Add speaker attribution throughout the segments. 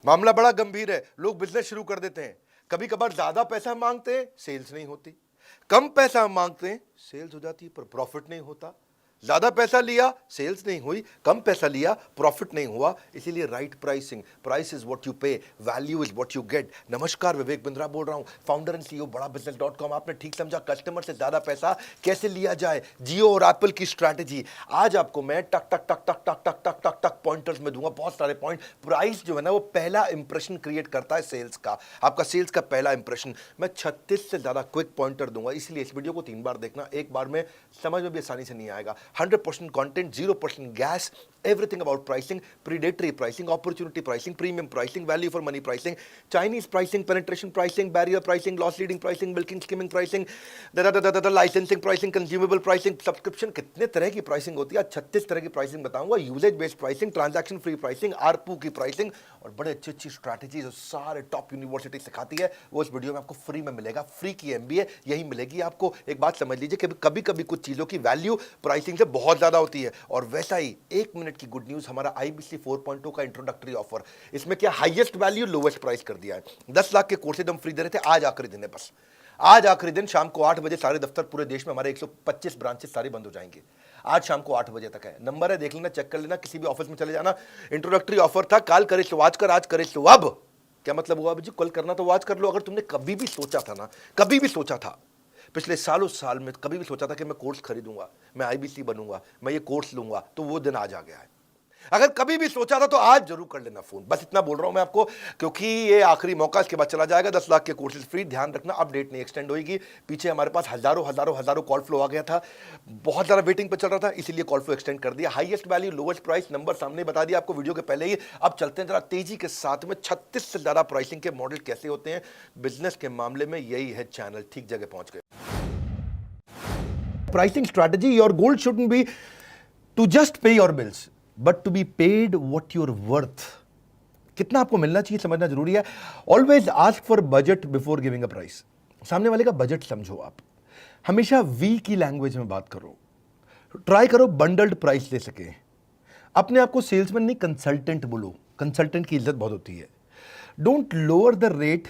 Speaker 1: मामला बड़ा गंभीर है, लोग बिजनेस शुरू कर देते हैं, कभी कभार ज्यादा पैसा मांगते हैं, सेल्स नहीं होती। कम पैसा मांगते हैं, सेल्स हो जाती है पर प्रॉफिट नहीं होता। ज्यादा पैसा लिया, सेल्स नहीं हुई, कम पैसा लिया, प्रॉफिट नहीं हुआ। इसीलिए right pricing, price is what you pay, value is what you get. नमस्कार, विवेक बिंद्रा बोल रहा हूं, फाउंडर एंड सीईओ बड़ा बिजनेस.com। आपने ठीक समझा, कस्टमर से ज्यादा पैसा कैसे लिया जाए, जियो और एप्पल की स्ट्रैटेजी। आज आपको मैं टक टक टक टक टक टक टक टक टक पॉइंटर्स में दूंगा, बहुत सारे पॉइंट। प्राइस जो है ना, वो पहला इंप्रेशन क्रिएट करता है सेल्स का, आपका सेल्स का पहला इंप्रेशन। मैं 36 से ज्यादा क्विक पॉइंटर दूंगा, इसलिए इस वीडियो को 3 बार देखना, एक बार में समझ में भी आसानी से नहीं आएगा। 100% content, 0% gas, everything about pricing, predatory pricing, opportunity pricing, premium pricing, value for money pricing, Chinese pricing, penetration pricing, barrier pricing, loss leading pricing, milking, skimming pricing, licensing pricing, consumable pricing, subscription, कितने तरह की pricing होती है। 36 तरह की pricing बताऊंगा, usage based pricing, transaction free pricing, ARPU की pricing और बड़े अच्छी अच्छी स्ट्रैटेजी जो सारे टॉप यूनिवर्सिटी सिखाती है, वो इस वीडियो में आपको फ्री में मिलेगा। फ्री की एमबीए यही मिलेगी आपको। एक बात समझ लीजिए कि कभी कभी कुछ चीजों की वैल्यू प्राइसिंग से बहुत ज्यादा होती है। और वैसा ही 1 मिनट की गुड न्यूज, हमारा IBC 4.0 का इंट्रोडक्टरी ऑफर, इसमें क्या हाईएस्ट वैल्यू लोवेस्ट प्राइस कर दिया है। 10 लाख के कोर्सेज हम फ्री दे रहे थे, आज आखिरी दिन है बस। आज आखिरी दिन, शाम को 8 बजे सारे दफ्तर पूरे देश में, हमारे 125 ब्रांचेस सारे बंद हो जाएंगे। आज शाम को 8 बजे तक है, नंबर है, देख लेना, चेक कर लेना, किसी भी ऑफिस में चले जाना। इंट्रोडक्टरी ऑफर था, काल करे तो आज कर, आज करे तो अब। क्या मतलब हुआ जी, कल करना तो आज कर लो। अगर तुमने कभी भी सोचा था ना, कभी भी सोचा था पिछले सालों साल में, कभी भी सोचा था कि मैं कोर्स खरीदूंगा, मैं IBC बनूंगा, मैं ये कोर्स लूंगा, तो वो दिन आज आ गया है। अगर कभी भी सोचा था तो आज जरूर कर लेना फोन। बस इतना बोल रहा हूं मैं आपको, क्योंकि ये आखिरी मौका, इसके बाद चला जाएगा। 10 लाख के कोर्सेज फ्री, ध्यान रखना, अपडेट नहीं एक्सटेंड होगी। पीछे हमारे पास हजारों कॉल फ्लो आ गया था, बहुत ज्यादा वेटिंग पे चल रहा था, इसीलिए कॉल फ्लो एक्सटेंड कर दिया। Highest value lowest price, number सामने बता दिया आपको वीडियो के पहले ही। अब चलते हैं जरा तेजी के साथ में, 36 से ज्यादा प्राइसिंग के मॉडल कैसे होते हैं बिजनेस के मामले में। यही है चैनल, ठीक जगह पहुंच गए। Pricing strategy, your goal shouldn't be to just pay your bills, but to be paid what you're worth. कितना आपको मिलना चाहिए समझना जरूरी है। Always ask for budget before giving a price. सामने वाले का बजट समझो आप। हमेशा वी की लैंग्वेज में बात करो, ट्राई करो बंडल्ड प्राइस ले सके। अपने आप को सेल्समैन नहीं, कंसल्टेंट बोलो, कंसल्टेंट की इज्जत बहुत होती है। Don't lower the rate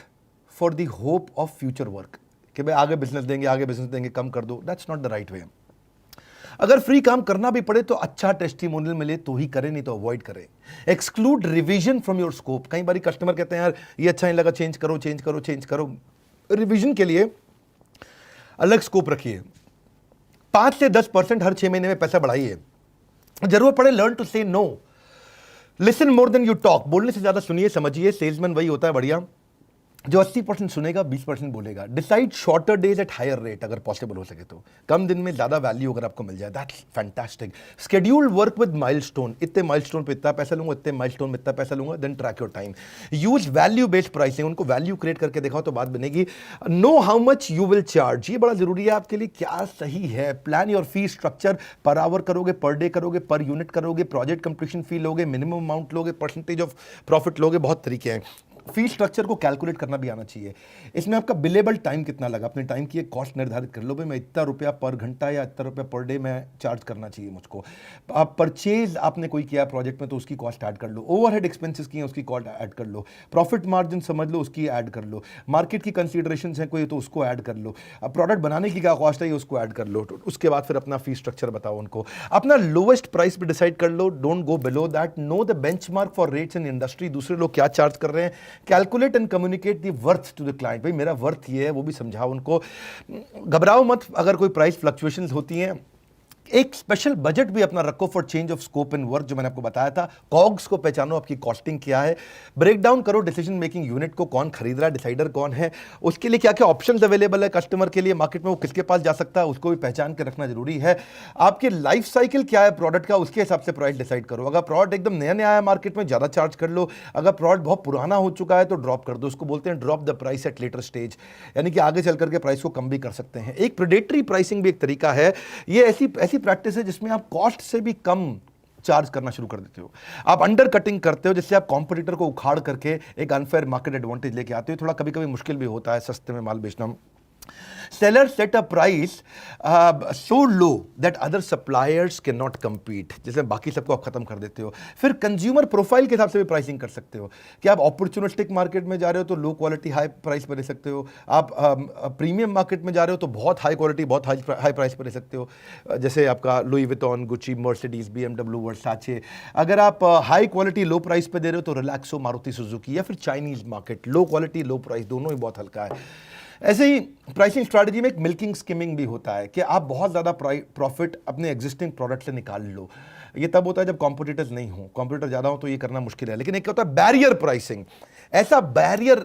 Speaker 1: for the hope of future work, कि भाई आगे बिजनेस देंगे, आगे बिजनेस देंगे, कम कर दो। That's not the right way. अगर फ्री काम करना भी पड़े तो अच्छा टेस्टिमोनियल मिले तो ही करें, नहीं तो अवॉइड करें। Exclude revision from your scope. कई बार कस्टमर कहते हैं यार ये अच्छा नहीं लगा, चेंज करो चेंज करो चेंज करो। रिवीजन के लिए अलग स्कोप रखिए। 5 से 10% हर 6 महीने में पैसा बढ़ाइए। जरूरत पड़े learn to say no. Listen more than you talk. बोलने से ज्यादा सुनिए, समझिए। सेल्समैन वही होता है बढ़िया जो 80% सुनेगा, 20% बोलेगा। Decide shorter days at higher rate, अगर पॉसिबल हो सके तो कम दिन में ज्यादा वैल्यू अगर आपको मिल जाए, that's fantastic. Schedule work with milestone, इतने माइलस्टोन पे इतना पैसा लूंगा, इतने माइलस्टोन में इतना पैसा लूंगा। Then track your time. Use value based pricing, उनको वैल्यू क्रिएट करके दिखाओ तो बात बनेगी। Know how much you will charge, ये बड़ा जरूरी है आपके लिए, क्या सही है। Plan your fee structure, per hour करोगे, पर डे करोगे, पर यूनिट करोगे, प्रोजेक्ट कंप्लीशन फी लोगे, मिनिमम अमाउंट लोगे, परसेंटेज ऑफ प्रॉफिट लोगे, बहुत तरीके हैं। फी स्ट्रक्चर को कैलकुलेट करना भी आना चाहिए। इसमें आपका बिलेबल टाइम कितना लगा, अपने टाइम की एक कॉस्ट निर्धारित कर लो। भाई मैं इतना रुपया पर घंटा या इतना रुपया पर डे मैं चार्ज करना चाहिए मुझको। आप परचेज आपने कोई किया प्रोजेक्ट में तो उसकी कॉस्ट ऐड कर लो। ओवरहेड एक्सपेंसेस की उसकी कॉस्ट ऐड कर लो। प्रॉफिट मार्जिन समझ लो, उसकी ऐड कर लो। मार्केट की कंसीडरेशन है कोई तो उसको ऐड कर लो। अब प्रोडक्ट बनाने की क्या कॉस्ट है उसको ऐड कर लो। तो उसके बाद फिर अपना फी स्ट्रक्चर बताओ उनको। अपना लोवेस्ट प्राइस भी डिसाइड कर लो, don't go below that. Know the benchmark for rates in industry, दूसरे लोग क्या चार्ज कर रहे हैं। Calculate and communicate the worth to the client. भाई मेरा वर्थ ये है, वो भी समझाओ उनको। घबराओ मत अगर कोई प्राइस फ्लक्चुएशंस होती हैं। एक स्पेशल बजट भी अपना रखो for change of scope in work, जो मैंने आपको बताया था। कॉग्स को पहचानो, आपकी कॉस्टिंग क्या है। ब्रेक डाउन करो डिसीजन मेकिंग यूनिट को, कौन खरीद रहा है, डिसाइडर कौन है, उसके लिए क्या क्या ऑप्शंस अवेलेबल है कस्टमर के लिए मार्केट में, वो किसके पास जा सकता है, उसको भी पहचान के रखना जरूरी है। आपके लाइफ साइकिल क्या है प्रोडक्ट का, उसके हिसाब से प्राइस डिसाइड करो। अगर प्रोडक्ट एकदम नया नया है मार्केट में, ज्यादा चार्ज कर लो। अगर प्रोडक्ट बहुत पुराना हो चुका है तो ड्रॉप कर दो। उसको बोलते हैं drop the price at later stage, यानी कि आगे चल करके प्राइस को कम भी कर सकते हैं। एक प्रेडेटरी प्राइसिंग भी एक तरीका है। ये ऐसी प्रैक्टिस है जिसमें आप कॉस्ट से भी कम चार्ज करना शुरू कर देते हो। आप अंडर कटिंग करते हो, जिससे आप कॉम्पिटिटर को उखाड़ करके एक अनफेयर मार्केट एडवांटेज लेके आते हो। थोड़ा कभी कभी मुश्किल भी होता है सस्ते में माल बेचना, Sellers set a price so low that other suppliers cannot compete. जैसे बाकी सबको आप खत्म कर देते हो. फिर कंज्यूमर प्रोफाइल के हिसाब से भी प्राइसिंग कर सकते हो कि आप अपॉर्चुनिस्टिक मार्केट में जा रहे हो तो लो क्वालिटी हाई प्राइस पर ले सकते हो. आप प्रीमियम मार्केट में जा रहे हो तो बहुत हाई क्वालिटी बहुत हाई प्राइस पर ले सकते हो. जैसे आपका Louis Vuitton, Gucci, Mercedes, BMW, वर्साचे. अगर आप हाई क्वालिटी लो प्राइस पे दे रहे हो तो रिलैक्सो, मारुति सुजुकी, या फिर चाइनीज मार्केट. लो क्वालिटी लो प्राइस दोनों ही बहुत हल्का है. ऐसे ही प्राइसिंग स्ट्रैटेजी में एक मिल्किंग स्किमिंग भी होता है कि आप बहुत ज़्यादा प्रॉफिट अपने एग्जिस्टिंग प्रोडक्ट से निकाल लो. ये तब होता है जब कॉम्पिटिटर्स नहीं हो. कॉम्पिटिटर ज़्यादा हो तो ये करना मुश्किल है. लेकिन एक होता है बैरियर प्राइसिंग. ऐसा बैरियर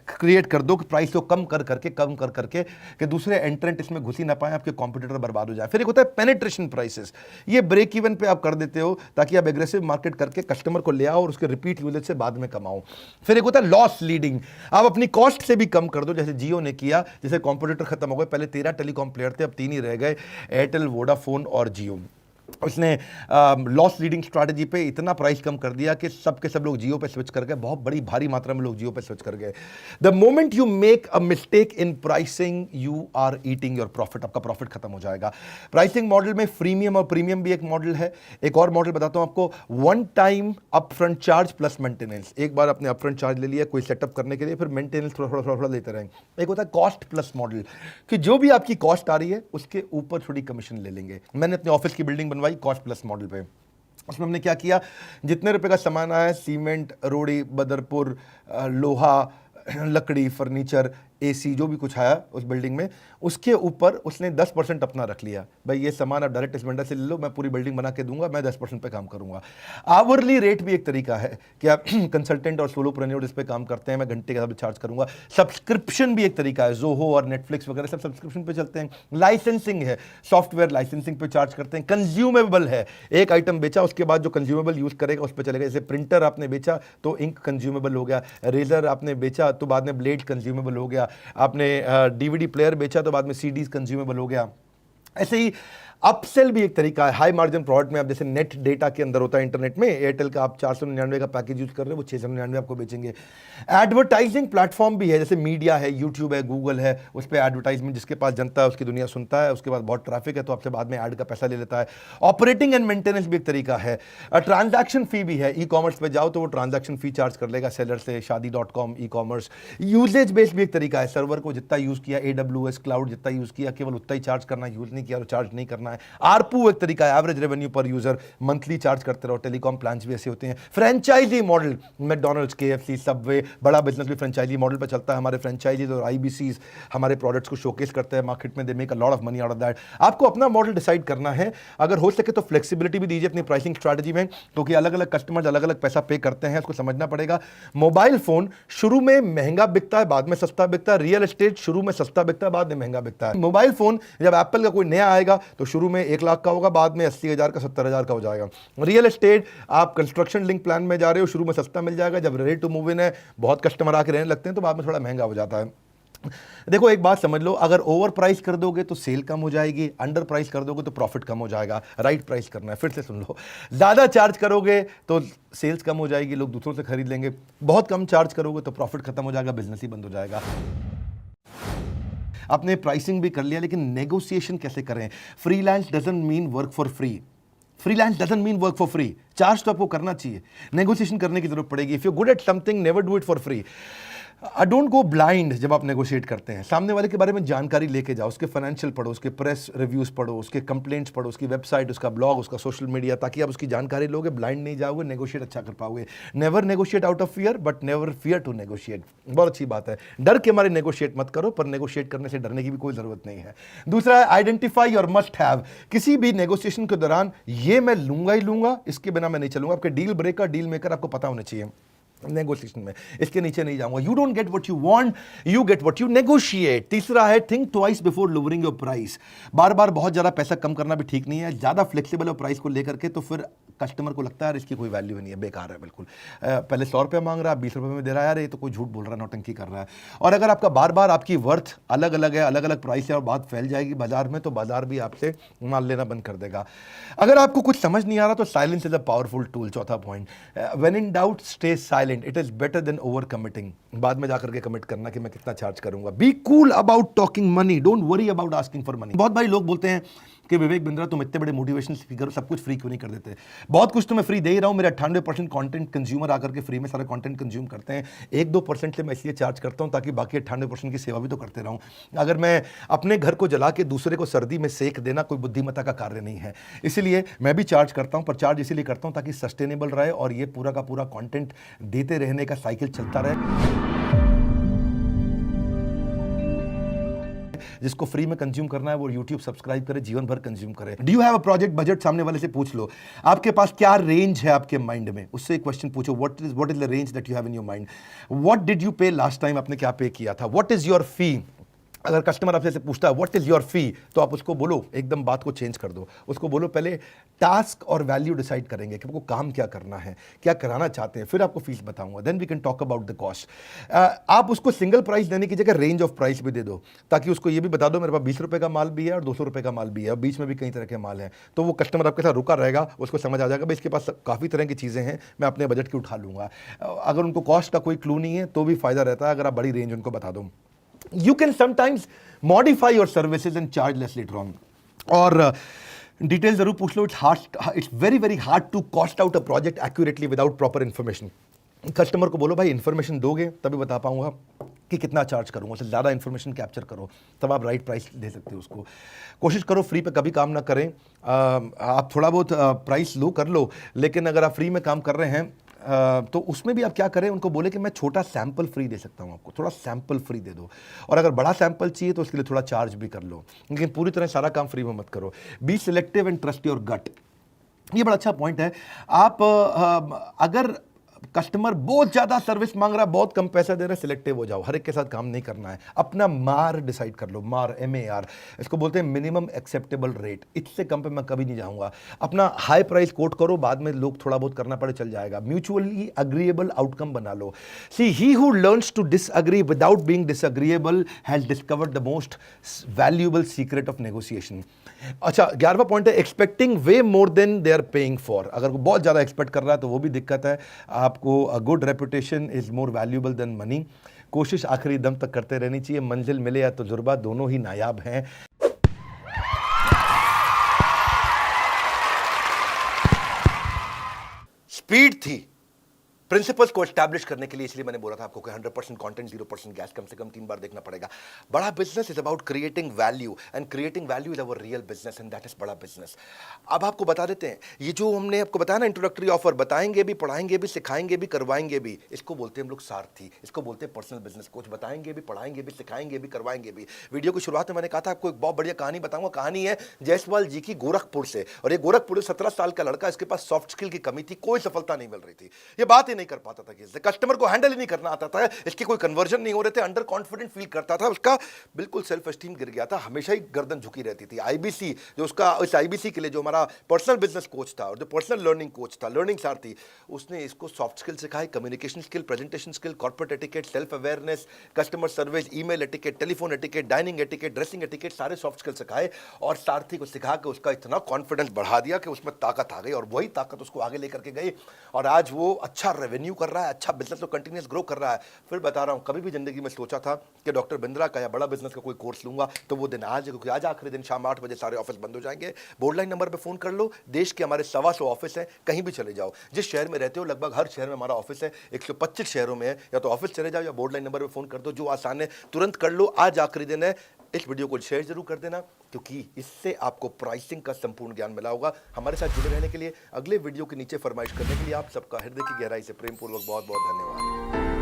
Speaker 1: क्रिएट कर दो कि प्राइस को कम कर करके कि दूसरे एंट्रेंट इसमें घुस ही ना पाए, आपके कॉम्पिटिटर बर्बाद हो जाए. फिर एक होता है पेनिट्रेशन प्राइसेस. ये ब्रेक इवन पे आप कर देते हो ताकि आप एग्रेसिव मार्केट करके कस्टमर को ले आओ और उसके रिपीट यूजेज से बाद में कमाओ. फिर एक होता है लॉस लीडिंग. आप अपनी कॉस्ट से भी कम कर दो, जैसे जियो ने किया. जैसे कॉम्पिटिटर खत्म हो गए, पहले 13 टेलीकॉम प्लेयर थे, अब 3 ही रह गए, एयरटेल, वोडाफोन और जियो. उसने लॉस लीडिंग स्ट्रैटेजी पे इतना प्राइस कम कर दिया कि सब के सब लोग जियो पे स्विच कर गए. बहुत बड़ी भारी मात्रा में लोग जियो पे स्विच कर गए. The moment you make a mistake in pricing you are eating your profit. आपका प्रॉफिट खत्म हो जाएगा. प्राइसिंग मॉडल में फ्रीमियम और प्रीमियम भी एक मॉडल है. एक और मॉडल बताता हूं आपको. One time upfront charge plus maintenance. एक बार आपने अपफ्रंट चार्ज ले लिया कोई सेटअप करने के लिए, फिर मेंटेनेंस थोड़ा लेते रहेंगे. एक होता है कॉस्ट प्लस मॉडल कि जो भी आपकी कॉस्ट आ रही है उसके ऊपर थोड़ी कमीशन ले लेंगे. मैंने अपने ऑफिस की बिल्डिंग बनवाई कॉस्ट प्लस मॉडल पे. उसमें हमने क्या किया, जितने रुपए का सामान आया, सीमेंट, रोड़ी, बदरपुर, लोहा, लकड़ी, फर्नीचर, एसी, जो भी कुछ आया उस बिल्डिंग में, उसके ऊपर उसने 10% अपना रख लिया. भाई ये सामान आप डायरेक्ट इस वेंडर से ले लो, मैं पूरी बिल्डिंग बना के दूंगा, मैं 10% पे काम करूंगा. आवरली रेट भी एक तरीका है कि आप कंसल्टेंट और सोलोप्रेन्योर इस पे काम करते हैं, मैं घंटे के हिसाब से चार्ज करूंगा. सब्सक्रिप्शन भी एक तरीका है. जोहो और नेटफ्लिक्स वगैरह सब सब्सक्रिप्शन पे चलते हैं. लाइसेंसिंग है, सॉफ्टवेयर लाइसेंसिंग पे चार्ज करते हैं. कंज्यूमेबल है, एक आइटम बेचा उसके बाद जो कंज्यूमेबल यूज करेगा उस पर चलेगा. जैसे प्रिंटर आपने बेचा तो इंक कंज्यूमेबल हो गया. रेजर आपने बेचा तो बाद में ब्लेड कंज्यूमेबल हो गया. आपने डीवीडी प्लेयर बेचा तो बाद में सीडीज कंज्यूमेबल हो गया. ऐसे ही अपसेल भी एक तरीका है. हाई मार्जिन प्रोडक्ट में आप जैसे नेट डेटा के अंदर होता है इंटरनेट में, एयरटेल का आप 499 का पैकेज यूज कर रहे हो, वो 699 आपको बेचेंगे. एडवर्टाइजिंग प्लेटफॉर्म भी है, जैसे मीडिया है, यूट्यूब है, गूगल है, उस पर एडवर्टाइजमेंट जिसके पास जनता है उसकी दुनिया सुनता है, उसके बाद बहुत ट्रैफिक है तो आपसे बाद में ऐड का पैसा ले लेता है. ऑपरेटिंग एंड मेंटेनेंस भी एक तरीका है. ट्रांजैक्शन फी भी है. ई कॉमर्स पे जाओ तो वो ट्रांजैक्शन फी चार्ज कर लेगा सेलर से. शादी.com, ई कॉमर्स. यूजेज बेस्ड भी एक तरीका है. सर्वर को जितना यूज किया, AWS क्लाउड जितना यूज किया, केवल उतना ही चार्ज करना, यूज नहीं किया तो चार्ज नहीं करना है. आरपू एक तरीका है, average revenue per user. Monthly charge करते रहो. टेलीकॉम प्लान्स भी ऐसे होते हैं. Franchise model, McDonald's, KFC, Subway, बड़ा बिजनेस भी फ्रेंचाइजी मॉडल पर चलता है. हमारे फ्रेंचाइजीज और IBCs हमारे प्रोडक्ट्स को शोकेस करते हैं मार्केट में. They make a lot of money out of that. आपको अपना मॉडल डिसाइड करना है. अगर हो सके तो फ्लेक्सिबिलिटी भी दीजिए अपनी प्राइसिंग स्ट्रैटेजी में, क्योंकि अलग अलग कस्टमर्स अलग अलग पैसा पे करते हैं, उसको समझना पड़ेगा. मोबाइल फोन शुरू में महंगा बिकता है, बाद में सस्ता बिकता है. रियल एस्टेट शुरू में सस्ता बिकता है, बाद में महंगा बिकता है. मोबाइल फोन जब एप्पल का कोई नया आएगा तो शुरू में 1 लाख का होगा, बाद में 80,000 का, 70,000 का हो जाएगा. रियल एस्टेट आप कंस्ट्रक्शन लिंक प्लान में जा रहे हो, शुरू में सस्ता मिल जाएगा, जब रेडी टू मूव इन है, बहुत कस्टमर आके रहने लगते हैं तो बाद में थोड़ा महंगा हो जाता है. देखो एक बात समझ लो, अगर ओवर प्राइस कर दोगे तो सेल कम हो जाएगी, अंडर प्राइस कर दोगे तो प्रॉफिट कम हो जाएगा. राइट प्राइस करना है. फिर से सुन लो, ज्यादा चार्ज करोगे तो सेल्स कम हो जाएगी, लोग दूसरों से खरीद लेंगे. बहुत कम चार्ज करोगे तो प्रॉफिट खत्म हो जाएगा, बिजनेस ही बंद हो जाएगा. आपने प्राइसिंग भी कर लिया, लेकिन नेगोशिएशन कैसे करें? Freelance doesn't mean work for free. Freelance doesn't mean work for free. Charge तो आपको करना चाहिए, नेगोशिएशन करने की जरूरत पड़ेगी. If you good at something, never do it for free. Don't go blind. जब आप नेगोशिएट करते हैं, सामने वाले के बारे में जानकारी लेके जाओ, उसके फाइनेंशियल पढ़ो, उसके प्रेस रिव्यूज पढ़ो, उसके कंप्लेंट्स पढ़ो, उसकी वेबसाइट, उसका ब्लॉग, उसका सोशल मीडिया, ताकि आप उसकी जानकारी लोगे, ब्लाइंड नहीं जाओगे, नेगोशिएट अच्छा कर पाओगे. Never negotiate out of fear, but never fear to negotiate. बहुत अच्छी बात है. डर के मारे नेगोशिएट मत करो, पर नेगोशिएट करने से डरने की भी कोई जरूरत नहीं है. दूसरा है आइडेंटिफाई और मस्ट हैव. किसी भी नेगोशिएशन के दौरान ये मैं लूंगा ही लूंगा, इसके बिना मैं नहीं चलूंगा. आपके डील ब्रेकर, डील मेकर आपको पता होना चाहिए नेगोशिएशन में, इसके नीचे नहीं जाऊंगा. You don't get what you want, you get what you negotiate. तीसरा है think twice before lowering your price. बार बार बहुत ज्यादा पैसा कम करना भी ठीक नहीं है. ज्यादा फ्लेक्सिबल हो प्राइस को लेकर के तो फिर कस्टमर को लगता है यार इसकी कोई वैल्यू नहीं है, बेकार है बिल्कुल, पहले 100 रुपये मांग रहा है, 20 रुपये में दे रहा है, यार ये तो कोई झूठ बोल रहा है, नौटंकी कर रहा है। और अगर आपका बार बार आपकी वर्थ अलग अलग है, अलग अलग प्राइस है और बात फैल जाएगी बाजार में, तो बाजार भी आपसे माल लेना बंद कर देगा। अगर आपको कुछ समझ नहीं आ रहा तो silence is a powerful tool. चौथा point, when in doubt stay silent, it is better than over committing. बाद में जाकर के कमिट करना कि मैं कितना चार्ज करूंगा। Be cool about talking money, don't worry about asking for money. बहुत भाई लोग बोलते हैं कि विवेक बिंद्रा तुम इतने बड़े मोटिवेशनल स्पीकर, सब कुछ फ्री क्यों नहीं कर देते? बहुत कुछ तो मैं फ्री दे ही रहा हूं। मेरे 98% कंटेंट कंज्यूमर आकर के फ्री में सारा कंटेंट कंज्यूम करते हैं। 1-2% से मैं इसलिए चार्ज करता हूं ताकि बाकी 98% की सेवा भी तो करते रहूं। अगर मैं अपने घर को जला के दूसरे को सर्दी में सेक देना कोई बुद्धिमत्ता का कार्य नहीं है, इसलिए मैं भी चार्ज करता हूं। पर चार्ज इसीलिए करता हूं ताकि सस्टेनेबल रहे और ये पूरा का पूरा कंटेंट देते रहने का साइकिल चलता रहे। जिसको फ्री में कंज्यूम करना है वो YouTube सब्सक्राइब करे, जीवन भर कंज्यूम करे। Do you have a project budget? सामने वाले से पूछ लो आपके पास क्या रेंज है आपके माइंड में, उससे एक क्वेश्चन पूछो, what is the range that you have in your mind? What did you पे लास्ट टाइम, आपने क्या पे किया था? व्हाट इज योर फी? अगर कस्टमर आपसे से पूछता है व्हाट इज योर फी, तो आप उसको बोलो, एकदम बात को चेंज कर दो, उसको बोलो पहले टास्क और वैल्यू डिसाइड करेंगे कि आपको काम क्या करना है, क्या कराना चाहते हैं, फिर आपको फीस बताऊंगा, then we can talk about the cost. आप उसको सिंगल प्राइस देने की जगह रेंज ऑफ प्राइस भी दे दो, ताकि उसको ये भी बता दो मेरे पास 20 रुपये का माल भी है और 200 रुपये का माल भी है और बीच में भी कई तरह के माल हैं। तो वो कस्टमर आपके साथ रुका रहेगा, उसको समझ आ जाएगा भाई इसके पास काफ़ी तरह की चीज़ें हैं, मैं अपने बजट की उठा लूँगा। अगर उनको कॉस्ट का कोई क्लू नहीं है तो भी फायदा रहता है अगर आप बड़ी रेंज उनको बता दो। You can sometimes modify your services and charge less later on. और डिटेल जरूर पूछ लो। It's very very hard to cost out a project accurately without proper information. Customer को बोलो भाई इन्फॉर्मेशन दोगे तभी बता पाऊंगा कि कितना चार्ज करूंगा, उससे ज़्यादा इन्फॉर्मेशन कैप्चर करो तब आप राइट प्राइस दे सकते हो उसको। कोशिश करो फ्री पे कभी काम ना करें। आप थोड़ा बहुत प्राइस लो कर लो, लेकिन अगर आप फ्री में काम कर रहे हैं तो उसमें भी आप क्या करें, उनको बोले कि मैं छोटा सैंपल फ्री दे सकता हूं आपको, थोड़ा सैंपल फ्री दे दो। और अगर बड़ा सैंपल चाहिए तो उसके लिए थोड़ा चार्ज भी कर लो, लेकिन पूरी तरह सारा काम फ्री में मत करो। Be selective and trust your gut, ये बड़ा अच्छा पॉइंट है। आप अगर कस्टमर बहुत ज्यादा सर्विस मांग रहा है, बहुत कम पैसा दे रहा है, सिलेक्टिव हो जाओ, हर एक के साथ काम नहीं करना है। अपना मार डिसाइड कर लो, मार MAR, इसको बोलते हैं मिनिमम एक्सेप्टेबल रेट, इससे कम पे मैं कभी नहीं जाऊंगा। अपना हाई प्राइस कोट करो, बाद में लोग थोड़ा बहुत करना पड़े चल जाएगा। म्यूचुअली अग्रीएबल आउटकम बना लो। See he who learns to disagree without being disagreeable has discovered the most valuable secret of negotiation. अच्छा, 11वां पॉइंट है expecting way more than they are paying for. अगर वो बहुत ज़्यादा एक्सपेक्ट कर रहा है तो वो भी दिक्कत है। आपको a good reputation is more valuable then money. कोशिश आखिरी दम तक करते रहनी चाहिए, मंजिल मिले या तजुर्बा, दोनों ही नायाब हैं। स्पीड थी प्रिंसिपल्स को एस्टैब्लिश करने के लिए, इसलिए मैंने बोला था आपको कि 100% कंटेंट 0% गैस कम से कम 3 बार देखना पड़ेगा। बड़ा business is about creating value and creating value is our real business and that is बड़ा बिजनेस। अब आपको बता देते हैं, ये जो हमने आपको बताया ना इंट्रोडक्टरी ऑफर, बताएंगे भी, पढ़ाएंगे भी, सिखाएंगे भी, करवाएंगे भी, इसको बोलते हैं हम लोग सारथी, इसको बोलते हैं पर्सनल बिजनेस कोच। बताएंगे भी, पढ़ाएंगे भी, सिखाएंगे भी, करवाएंगे भी। वीडियो की शुरुआत में मैंने कहा था आपको एक बहुत बढ़िया कहानी बताऊंगा। कहानी है जायसवाल जी की गोरखपुर से, और ये गोरखपुर 17 साल का लड़का, इसके पास सॉफ्ट स्किल की कमी थी, कोई सफलता नहीं मिल रही थी, ये बात ही नहीं कर पाता था कि कस्टमर को हैंडल ही नहीं करना आता था, इसके कोई कन्वर्जन नहीं हो रहे थे, अंडर कॉन्फिडेंट फील करता था, उसका बिल्कुल सेल्फ एस्टीम गिर गया था, हमेशा ही गर्दन झुकी रहती थी। IBC जो उसका, इस IBC के लिए जो हमारा पर्सनल बिजनेस कोच था और जो पर्सनल लर्निंग कोच था, लर्निंग सारथी, उसने इसको सॉफ्ट स्किल सिखाई, communication skill, presentation skill, corporate etiquette, self awareness, customer service, email etiquette, telephone etiquette, dining etiquette, dressing etiquette, सारे सॉफ्ट स्किल सिखाए और सारथी को सिखा के उसका इतना कॉन्फिडेंस बढ़ा दिया कि उसमें ताकत आ गई और वही ताकत उसको आगे लेकर के गई और आज वो अच्छा रेवेन्यू कर रहा है, अच्छा बिजनेस तो कंटिन्यूस ग्रो कर रहा है। फिर बता रहा हूं, कभी भी जिंदगी में सोचा था कि डॉक्टर बिंद्रा का या बड़ा बिजनेस का कोई कोर्स लूंगा तो वो दिन आज है, क्योंकि आज आखिरी दिन शाम 8 बजे सारे ऑफिस बंद हो जाएंगे। बोर्ड लाइन नंबर पे फोन कर लो, देश के हमारे 125 ऑफिस हैं, कहीं भी चले जाओ, जिस शहर में रहते हो लगभग हर शहर में हमारा ऑफिस है, 125 शहरों में है, या तो ऑफिस चले जाओ या बोर्ड लाइन नंबर पे फोन कर दो, जो आसान है तुरंत कर लो। आज आखिरी दिन है, इस वीडियो को शेयर जरूर कर देना क्योंकि इससे आपको प्राइसिंग का संपूर्ण ज्ञान मिला होगा। हमारे साथ जुड़े रहने के लिए, अगले वीडियो के नीचे फरमाइश करने के लिए आप सबका हृदय की गहराई से प्रेम पूर्वक बहुत बहुत धन्यवाद।